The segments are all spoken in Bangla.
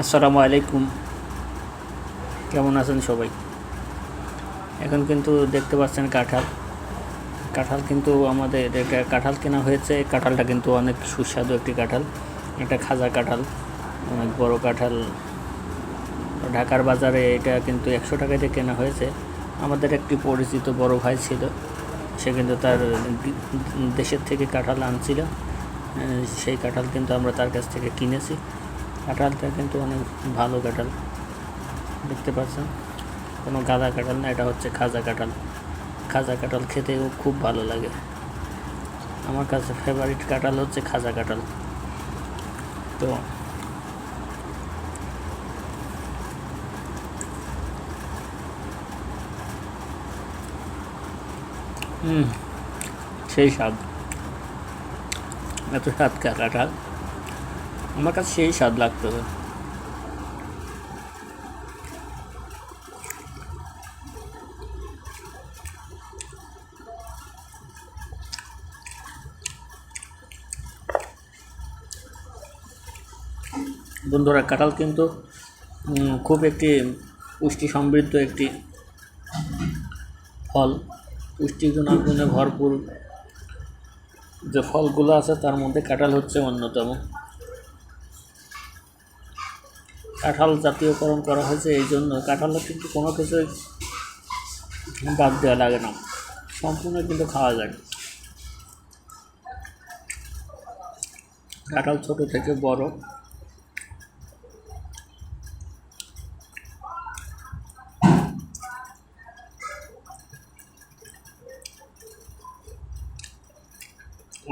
আসসালামু আলাইকুম। কেমন আছেন সবাই? এখন কিন্তু দেখতে পাচ্ছেন কাঁঠাল। কাঁঠাল কিন্তু আমাদের এটা কাঁঠাল কেনা হয়েছে। কাঁঠালটা কিন্তু অনেক সুস্বাদু একটি কাঁঠাল, একটা খাজা কাঁঠাল, অনেক বড় কাঁঠাল। ঢাকার বাজারে এটা কিন্তু 100 টাকাতে কেনা হয়েছে। আমাদের একটি পরিচিত বড় ভাই ছিল, সে কিন্তু তার দেশের থেকে কাঁঠাল আনছিল। সেই কাঁঠাল কিন্তু আমরা তার কাছ থেকে কিনেছি। কাঁঠালটা কিন্তু অনেক ভালো কাঁঠাল, দেখতে পাচ্ছেন, কোনো গাদা কাঁঠাল না, এটা হচ্ছে খাজা কাঁঠাল। খাজা কাঁঠাল খেতেও খুব ভালো লাগে। আমার কাছে ফেভারিট কাঁঠাল হচ্ছে খাজা কাঁঠাল। তো সেই স্বাদ, এত স্বাদ কাঁঠাল, আমার কাছে সেই স্বাদ লাগতো। বন্ধুরা, কাঁঠাল কিন্তু খুব একটি পুষ্টি সমৃদ্ধ একটি ফল। পুষ্টি গুণাগুণে ভরপুর যে ফলগুলো আছে তার মধ্যে কাঁঠাল হচ্ছে অন্যতম। কাঁঠাল জাতীয়করণ করা হয়েছে এই জন্য, কাঁঠালে কিন্তু কোনো কিছুই বাদ দেওয়া লাগে না, সম্পূর্ণ কিন্তু খাওয়া যায়। কাঁঠাল ছোট থেকে বড়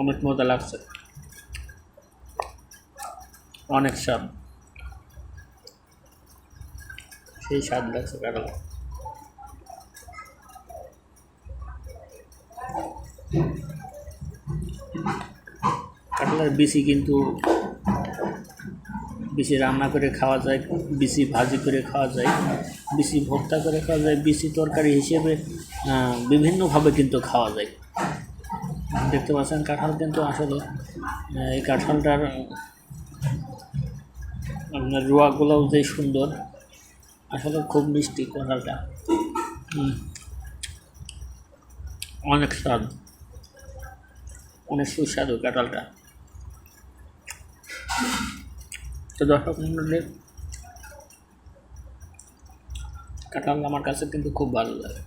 অনেক মজা লাগছে, অনেক স্বাদ, সেই স্বাদ লাগছে কাঁঠাল। কাঁঠালের বিচি কিন্তু বিচি রান্না করে খাওয়া যায়, বিচি ভাজি করে খাওয়া যায়, বিচি ভর্তা করে খাওয়া যায়, বিচি তরকারি হিসেবে বিভিন্নভাবে কিন্তু খাওয়া যায়। দেখতে পাচ্ছেন কাঁঠাল কিন্তু আসলে এই কাঁঠালটার আপনার রোয়াগুলোও যে সুন্দর, আসলে খুব মিষ্টি কাঁঠালটা, অনেক স্বাদ, অনেক সুস্বাদু কাঁঠালটা। তো দর্শক মণ্ডলী, কাঁঠাল আমার কাছে কিন্তু খুব ভালো লাগে।